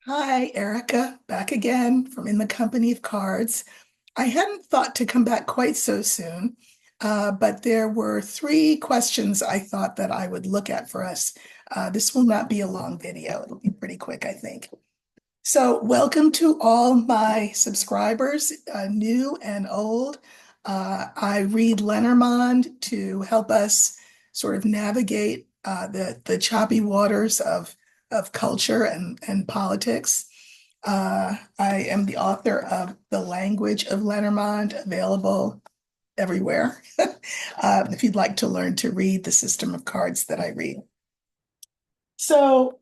Hi, Erica, back again from In the Company of Cards. I hadn't thought to come back quite so soon, but there were three questions I thought that I would look at for us. This will not be a long video. It'll be pretty quick, I think. So, welcome to all my subscribers, new and old. I read Lenormand to help us sort of navigate the choppy waters of culture and politics. I am the author of The Language of Lenormand, available everywhere. If you'd like to learn to read the system of cards that I read. So,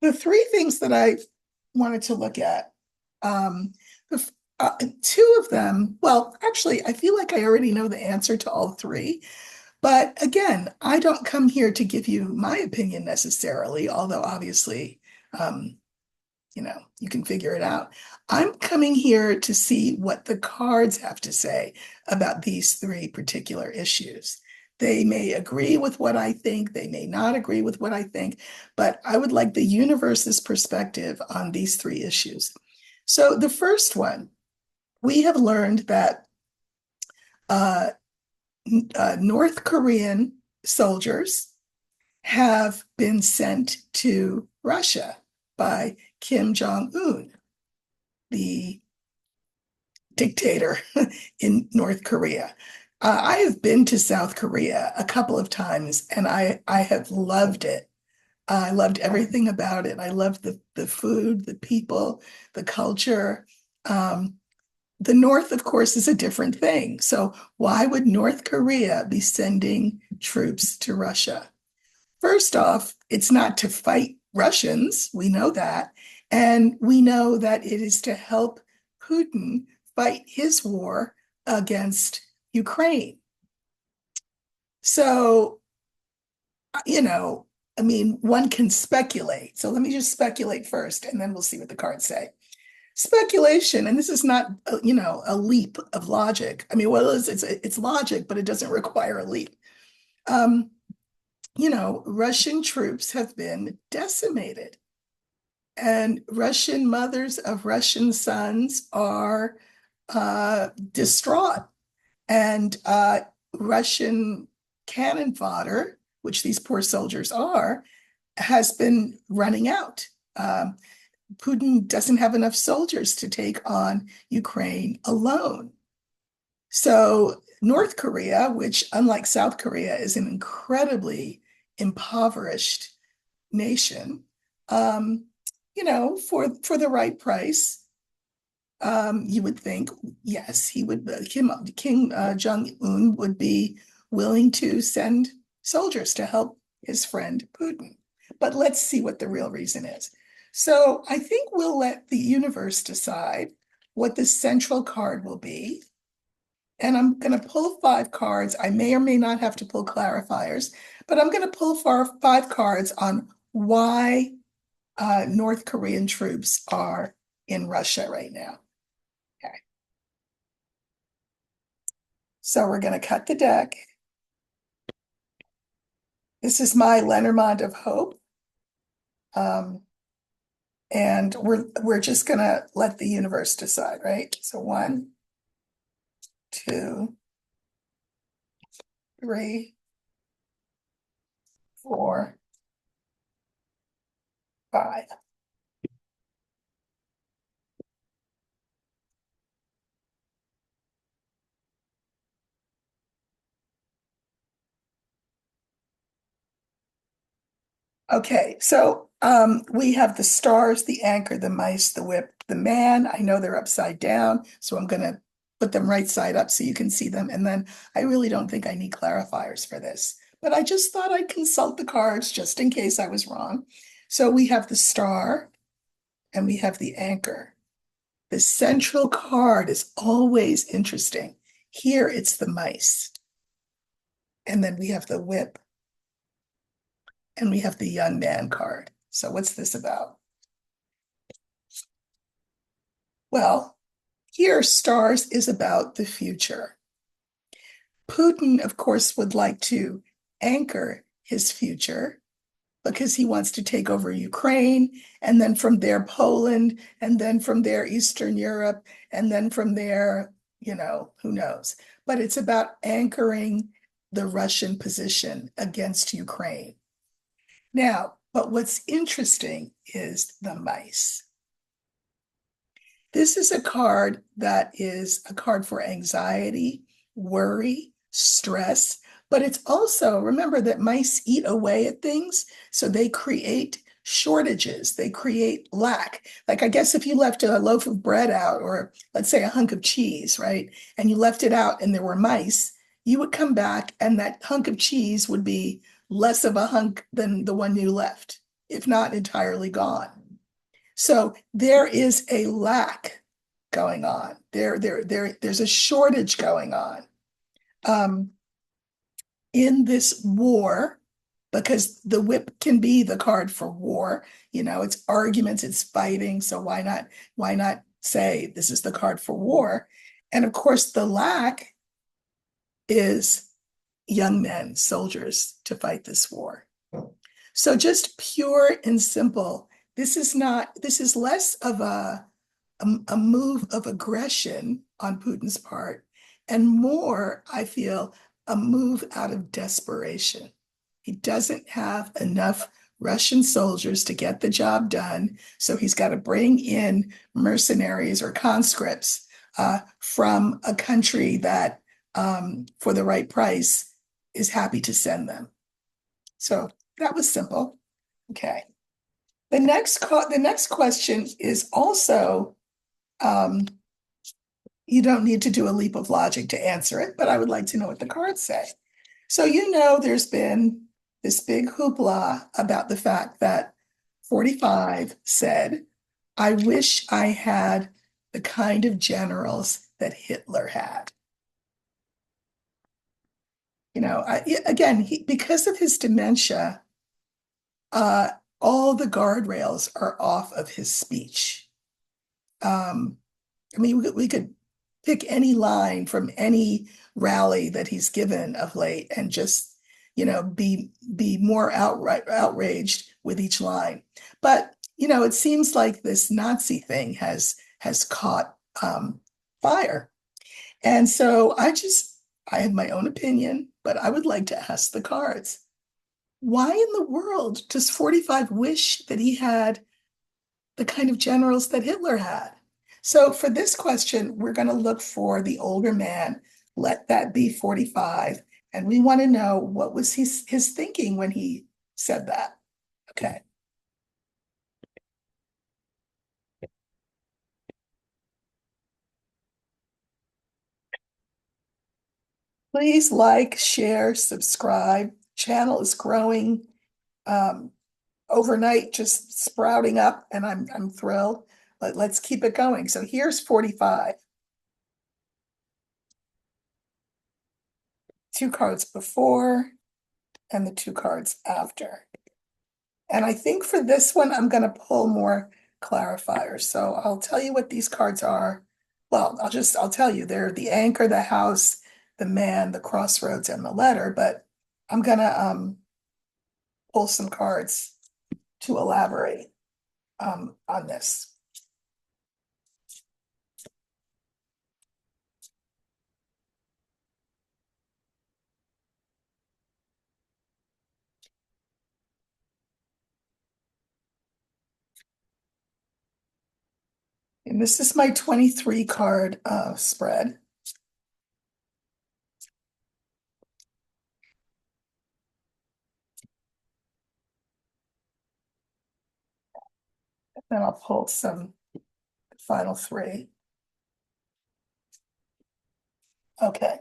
the three things that I wanted to look at, um, two of them, well, actually, I feel like I already know the answer to all three. But again, I don't come here to give you my opinion necessarily, although obviously, um, you can figure it out. I'm coming here to see what the cards have to say about these three particular issues. They may agree with what I think, they may not agree with what I think, but I would like the universe's perspective on these three issues. So, the first one, we have learned that uh, North Korean soldiers have been sent to Russia by Kim Jong-un, the dictator in North Korea. I have been to South Korea a couple of times and I have loved it. I loved everything about it. I loved the food, the people, the culture. Um, the North, of course, is a different thing. So why would North Korea be sending troops to Russia? First off, it's not to fight Russians. We know that. And we know that it is to help Putin fight his war against Ukraine. So, you know, I mean, one can speculate. So let me just speculate first, and then we'll see what the cards say. Speculation, and this is not, a leap of logic. I mean, well, it's logic, but it doesn't require a leap. Um, Russian troops have been decimated, and Russian mothers of Russian sons are distraught, and Russian cannon fodder, which these poor soldiers are, has been running out. Putin doesn't have enough soldiers to take on Ukraine alone. So, North Korea, which, unlike South Korea, is an incredibly impoverished nation, um, for the right price, you would think, yes, he would. Kim Jong Un would be willing to send soldiers to help his friend Putin. But let's see what the real reason is. So I think we'll let the universe decide what the central card will be. And I'm going to pull five cards. I may or may not have to pull clarifiers, but I'm going to pull five cards on why North Korean troops are in Russia right now. Okay. So we're going to cut the deck. This is my Lenormand of Hope. And we're just going to let the universe decide, right? So 1, 2, 3, 4, 5. Okay, so we have the stars, the anchor, the mice, the whip, the man. I know they're upside down, so I'm going to put them right side up so you can see them. And then I really don't think I need clarifiers for this, but I just thought I'd consult the cards just in case I was wrong. So we have the star and we have the anchor. The central card is always interesting. Here it's the mice. And then we have the whip and we have the young man card. So what's this about? Well, here stars is about the future. Putin, of course, would like to anchor his future because he wants to take over Ukraine, and then from there, Poland, and then from there, Eastern Europe, and then from there, who knows? But it's about anchoring the Russian position against Ukraine. Now, but what's interesting is the mice. This is a card that is a card for anxiety, worry, stress, but it's also, remember that mice eat away at things, so they create shortages, they create lack. Like, I guess if you left a loaf of bread out, or let's say a hunk of cheese, right, and you left it out and there were mice, you would come back and that hunk of cheese would be less of a hunk than the one you left, if not entirely gone. So there is a lack going on. There's a shortage going on um, in this war, because the whip can be the card for war. It's arguments, it's fighting. So why not say this is the card for war? And of course, the lack is young men, soldiers to fight this war. So just pure and simple. This is less of a move of aggression on Putin's part, and more, I feel, a move out of desperation. He doesn't have enough Russian soldiers to get the job done, so he's got to bring in mercenaries or conscripts from a country that, for the right price, is happy to send them. So that was simple. Okay. The next question is also, um, you don't need to do a leap of logic to answer it, but I would like to know what the cards say. So there's been this big hoopla about the fact that 45 said, I wish I had the kind of generals that Hitler had. Again, because of his dementia, uh, all the guardrails are off of his speech. Um, I mean, we could pick any line from any rally that he's given of late and just, be more outright outraged with each line. But it seems like this Nazi thing has caught fire, and so I have my own opinion, but I would like to ask the cards. Why in the world does 45 wish that he had the kind of generals that Hitler had? So for this question, we're going to look for the older man. Let that be 45. And we want to know, what was his thinking when he said that? Okay. Please like, share, subscribe. Channel is growing um, overnight, just sprouting up, and I'm thrilled. But let's keep it going. So here's 45. Two cards before and the two cards after. And I think for this one, I'm going to pull more clarifiers. So I'll tell you what these cards are. Well, I'll tell you, they're the anchor, the house, the man, the crossroads, and the letter. But I'm going to pull some cards to elaborate on this. And this is my 23 card spread. Then I'll pull some final three. Okay.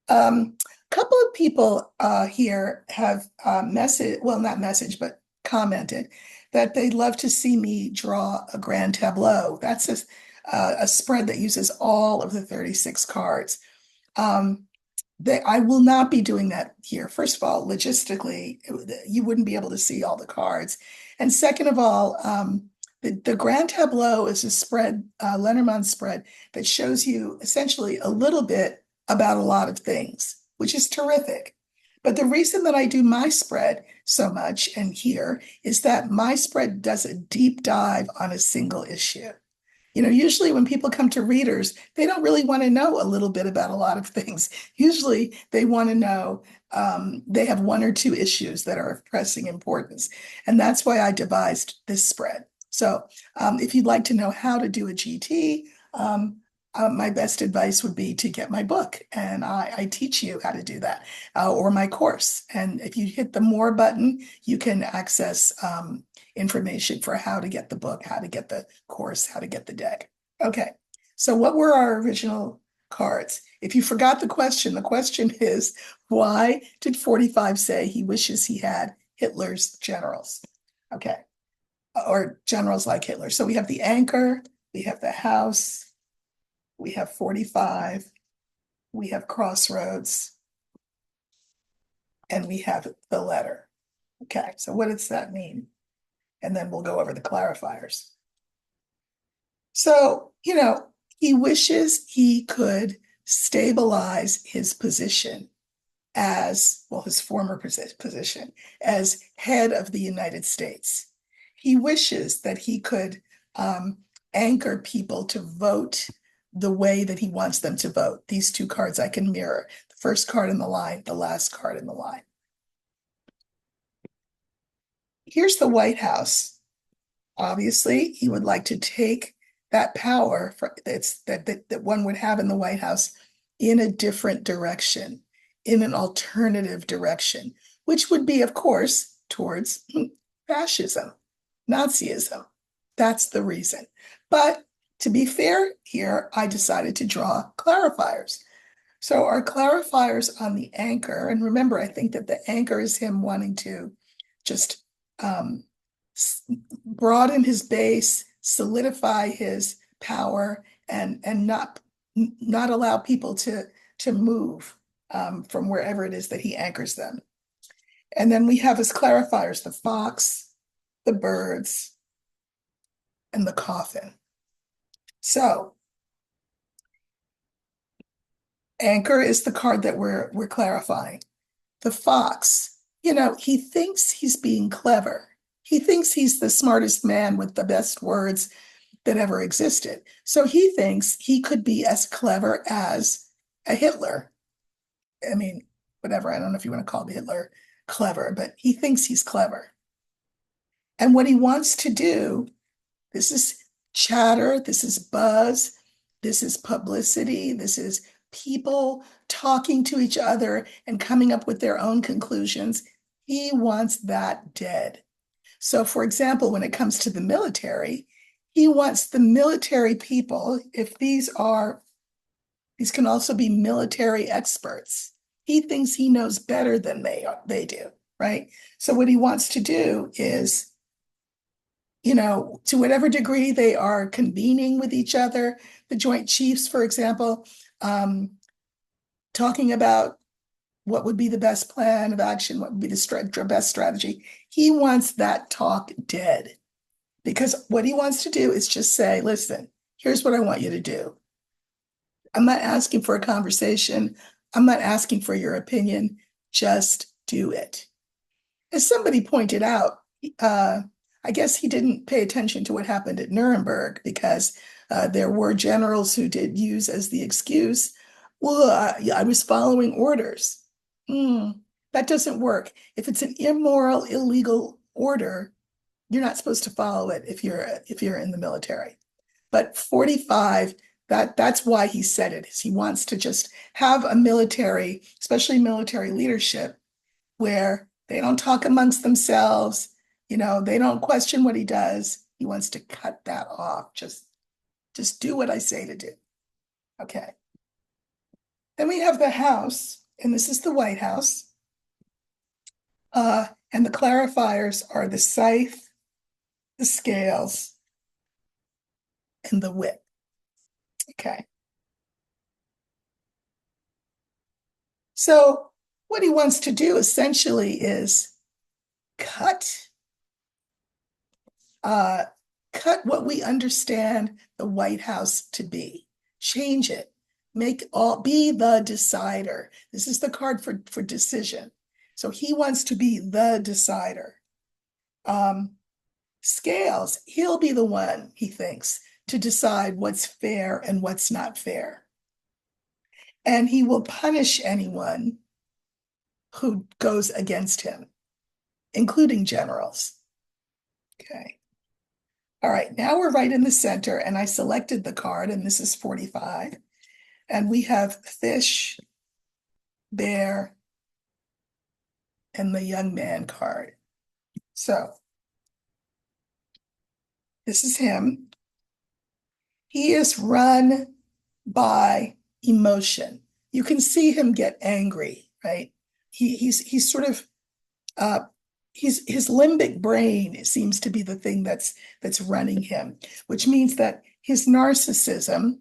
A couple of people here have not message, but commented that they'd love to see me draw a grand tableau. That's a spread that uses all of the 36 cards. Um, I will not be doing that here. First of all, logistically, you wouldn't be able to see all the cards. And second of all, the Grand Tableau is a spread, Lenormand spread, that shows you essentially a little bit about a lot of things, which is terrific. But the reason that I do my spread so much and here is that my spread does a deep dive on a single issue. Usually when people come to readers, they don't really want to know a little bit about a lot of things. Usually they want to know, they have one or two issues that are of pressing importance. And that's why I devised this spread. So if you'd like to know how to do a GT, my best advice would be to get my book, and I teach you how to do that, or my course. And if you hit the more button, you can access information for how to get the book, how to get the course, how to get the deck. Okay, so what were our original cards? If you forgot the question is, why did 45 say he wishes he had Hitler's generals? Okay, or generals like Hitler. So we have the anchor, we have the house, we have 45, we have crossroads, and we have the letter. Okay, so what does that mean? And then we'll go over the clarifiers. So, he wishes he could stabilize his position as, well, his former position as head of the United States. He wishes that he could anchor people to vote the way that he wants them to vote. These two cards I can mirror. The first card in the line, the last card in the line. Here's the White House. Obviously, he would like to take that power that one would have in the White House in a different direction, in an alternative direction, which would be, of course, towards fascism, Nazism. That's the reason. But to be fair here, I decided to draw clarifiers. So our clarifiers on the anchor, and remember, I think that the anchor is him wanting to just broaden his base, solidify his power, and not allow people to move from wherever it is that he anchors them. And then we have his clarifiers: the fox, the birds, and the coffin. So anchor is the card that we're clarifying. The fox, he thinks he's being clever. He thinks he's the smartest man with the best words that ever existed. So he thinks he could be as clever as a Hitler. I mean, whatever, I don't know if you want to call Hitler clever, but he thinks he's clever. And what he wants to do, this is chatter, this is buzz, this is publicity, this is people talking to each other and coming up with their own conclusions. He wants that dead. So, for example, when it comes to the military, he wants the military people, if these can also be military experts. He thinks he knows better than they do, right? So what he wants to do is, to whatever degree they are convening with each other, the Joint Chiefs, for example, talking about what would be the best plan of action, what would be the best strategy. He wants that talk dead, because what he wants to do is just say, listen, here's what I want you to do. I'm not asking for a conversation. I'm not asking for your opinion. Just do it. As somebody pointed out, I guess he didn't pay attention to what happened at Nuremberg, because there were generals who did use as the excuse, well, I was following orders. That doesn't work. If it's an immoral, illegal order, you're not supposed to follow it if you're in the military. But 45, that's why he said it, is he wants to just have a military, especially military leadership, where they don't talk amongst themselves, they don't question what he does. He wants to cut that off. Just do what I say to do. Okay. Then we have the house, and this is the White House. And the clarifiers are the scythe, the scales, and the whip. Okay. So what he wants to do essentially is cut what we understand the White House to be, change it, be the decider. This is the card for decision. So he wants to be the decider. Um, Scales, he'll be the one, he thinks, to decide what's fair and what's not fair. And he will punish anyone who goes against him, including generals. Okay. All right, now we're right in the center, and I selected the card, and this is 45. And we have fish, bear, and the young man card. So this is him. He is run by emotion. You can see him get angry, right? He's sort of uh, his limbic brain seems to be the thing that's running him, which means that his narcissism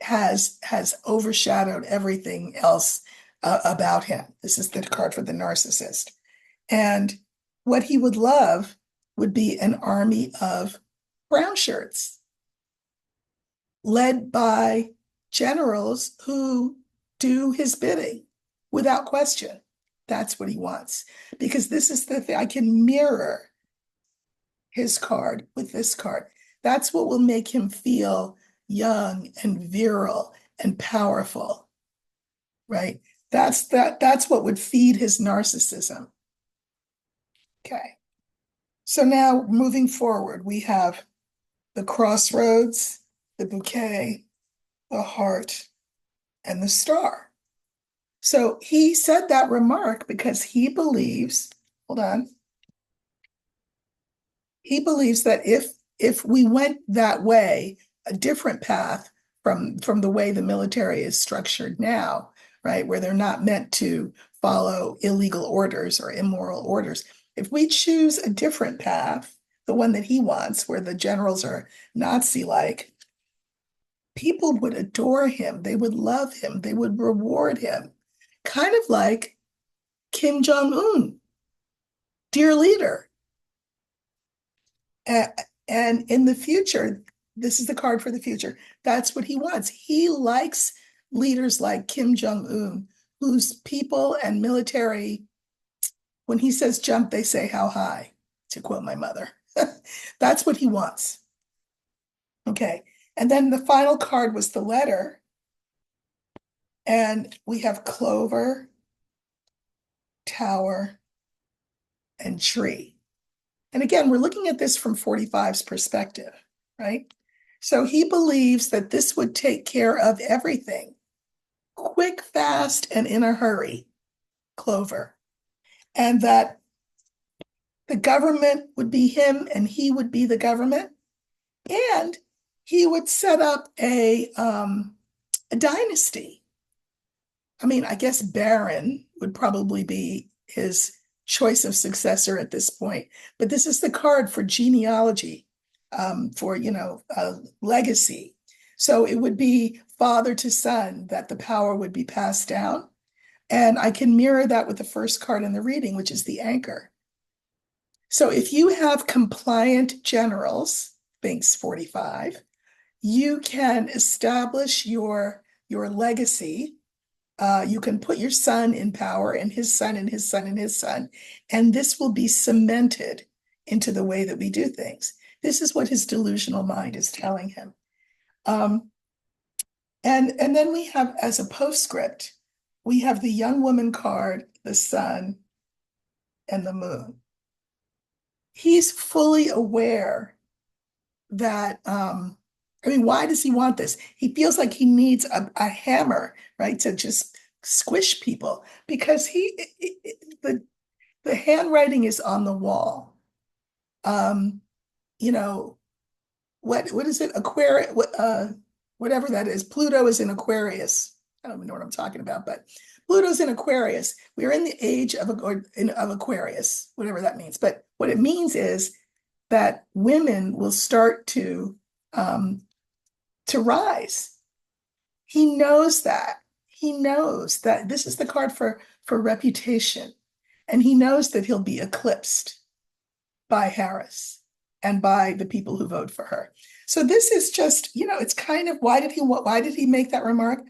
has overshadowed everything else about him. This is the card for the narcissist, and what he would love would be an army of brown shirts led by generals who do his bidding without question. That's what he wants. Because this is the thing, I can mirror his card with this card. That's what will make him feel young and virile and powerful, right? That's what would feed his narcissism. Okay. So now moving forward, we have the crossroads, the bouquet, the heart, and the star. So he said that remark because he believes, hold on, he believes that if we went that way, a different path from the way the military is structured now, right, where they're not meant to follow illegal orders or immoral orders, if we choose a different path, the one that he wants, where the generals are Nazi-like, people would adore him, they would love him, they would reward him, kind of like Kim Jong-un, dear leader. And in the future, this is the card for the future. That's what he wants. He likes leaders like Kim Jong-un, whose people and military, when he says jump, they say how high, to quote my mother. That's what he wants. Okay. And then the final card was the letter. And we have clover, tower, and tree. And again, we're looking at this from 45's perspective, right? So he believes that this would take care of everything. Quick, fast, and in a hurry, Clover. And that the government would be him and he would be the government. And he would set up a dynasty. I mean, I guess Baron would probably be his choice of successor at this point. But this is the card for genealogy, for, legacy. So it would be father to son that the power would be passed down. And I can mirror that with the first card in the reading, which is the anchor. So if you have compliant generals, thinks 45, you can establish your legacy. You can put your son in power and his son and his son and his son, and this will be cemented into the way that we do things. This is what his delusional mind is telling him. And then we have, as a postscript, we have the young woman card, the sun, and the moon. He's fully aware that, why does he want this? He feels like he needs a hammer, right, to just squish people because the handwriting is on the wall. You know, what is it? Aquarius, whatever that is. Pluto is in Aquarius. I don't even know what I'm talking about, but Pluto's in Aquarius. We're in the age of Aquarius, whatever that means. But what it means is that women will start to rise. He knows that. He knows that this is the card for reputation. And he knows that he'll be eclipsed by Harris and by the people who vote for her. So this is just, it's kind of, why did he make that remark?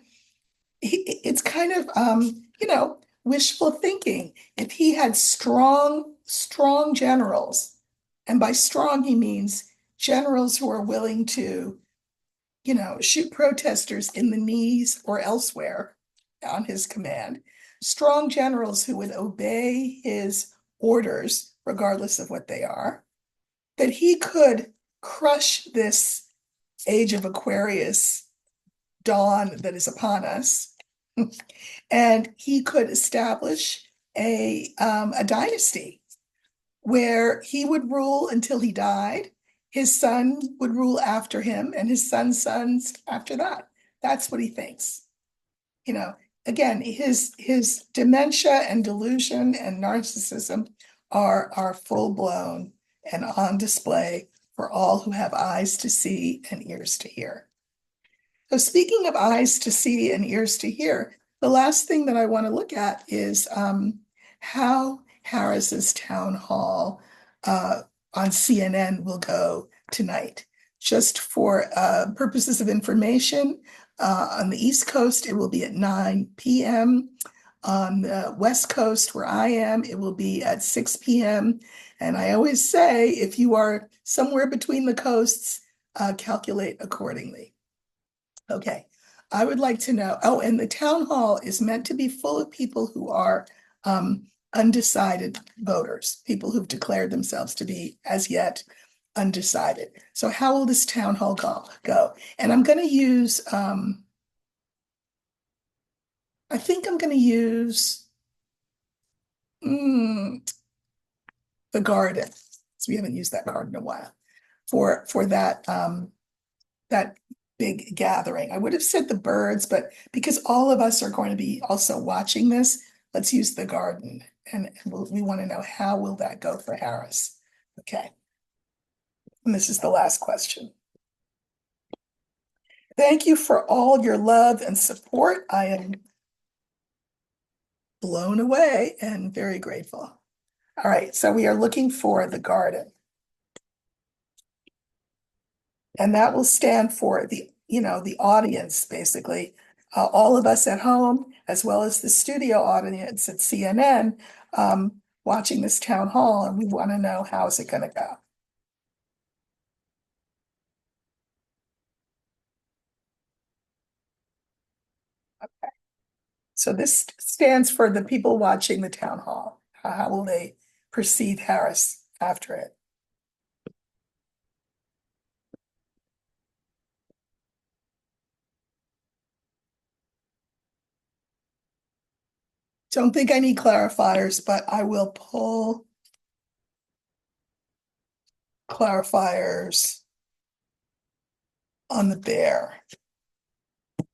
It's kind of, wishful thinking. If he had strong generals, and by strong, he means generals who are willing to, shoot protesters in the knees or elsewhere on his command, strong generals who would obey his orders, regardless of what they are, that he could crush this age of Aquarius dawn that is upon us, and he could establish a dynasty where he would rule until he died. His son would rule after him, and his son's sons after that. That's what he thinks. You know, again, his dementia and delusion and narcissism are full blown and on display for all who have eyes to see and ears to hear. So speaking of eyes to see and ears to hear, the last thing that I want to look at is how Harris's town hall on CNN will go tonight. Just for purposes of information, on the East Coast, it will be at 9 p.m. On the West Coast, where I am, it will be at 6 p.m. And I always say, if you are somewhere between the coasts, calculate accordingly. Okay, I would like to know, oh, and the town hall is meant to be full of people who are undecided voters, people who've declared themselves to be as yet undecided. So how will this town hall go? And I'm going to use, I think I'm going to use the garden. So we haven't used that card in a while for that big gathering. I would have said the birds, but because all of us are going to be also watching this, let's use the garden. And we want to know, how will that go for Harris? Okay. And this is the last question. Thank you for all your love and support. I am blown away and very grateful. All right, so we are looking for the garden. And that will stand for the audience, basically, all of us at home, as well as the studio audience at CNN, watching this town hall, and we want to know, how is it going to go? So this stands for the people watching the town hall. How will they perceive Harris after it? Don't think I need clarifiers, but I will pull clarifiers on the bear.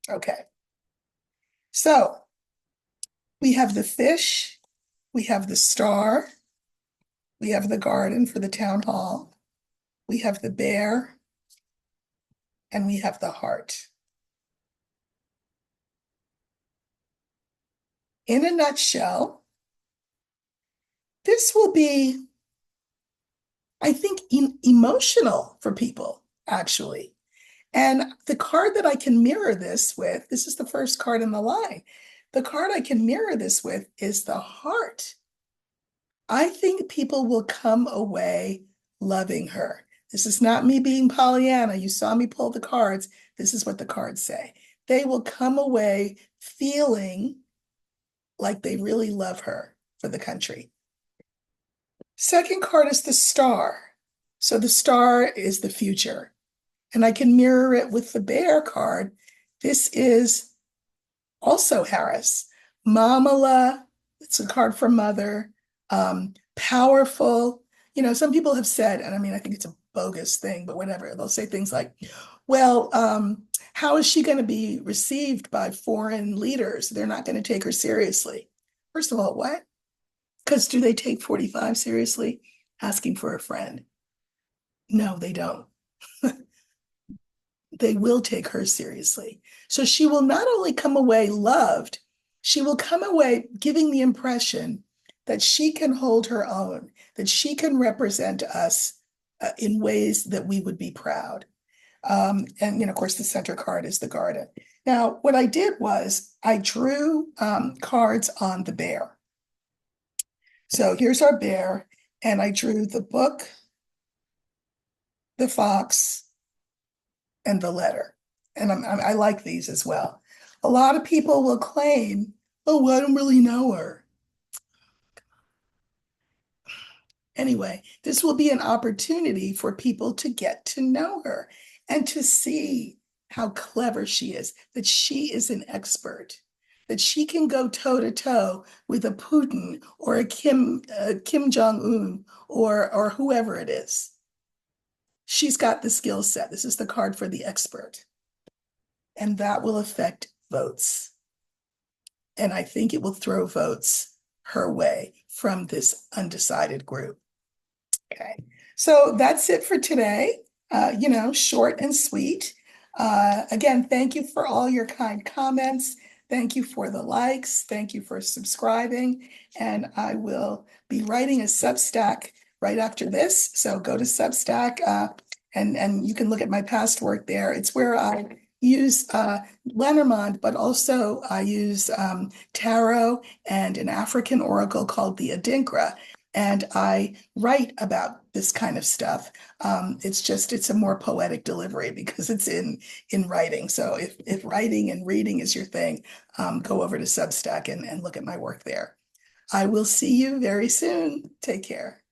Okay. So we have the fish, we have the star, we have the garden for the town hall, we have the bear, and we have the heart. In a nutshell, this will be, I think, emotional for people, actually. And the card that I can mirror this with, this is the first card in the line. The card I can mirror this with is the heart. I think people will come away loving her. This is not me being Pollyanna. You saw me pull the cards. This is what the cards say. They will come away feeling like they really love her for the country. Second card is the star. So the star is the future. And I can mirror it with the bear card. This is also Harris. Mamala, it's a card for mother. Powerful. Some people have said, and I mean, I think it's a bogus thing, but whatever. They'll say things like, well, how is she going to be received by foreign leaders? They're not going to take her seriously. First of all, what? Because do they take 45 seriously? Asking for a friend. No, they don't. They will take her seriously. So she will not only come away loved, she will come away giving the impression that she can hold her own, that she can represent us in ways that we would be proud. And of course, the center card is the garden. Now, what I did was I drew cards on the bear. So here's our bear, and I drew the book, the fox, and the letter. And I like these as well. A lot of people will claim, oh, I don't really know her. Anyway, this will be an opportunity for people to get to know her and to see how clever she is, that she is an expert, that she can go toe to toe with a Putin or a Kim Jong-un or whoever it is. She's got the skill set. This is the card for the expert. And that will affect votes. And I think it will throw votes her way from this undecided group. Okay, so that's it for today. Short and sweet. Again, thank you for all your kind comments. Thank you for the likes. Thank you for subscribing. And I will be writing a Substack right after this. So go to Substack and you can look at my past work there. It's where I use Lenormand, but also I use tarot and an African oracle called the Adinkra. And I write about this kind of stuff. It's a more poetic delivery because it's in writing. So if writing and reading is your thing, go over to Substack and look at my work there. I will see you very soon. Take care.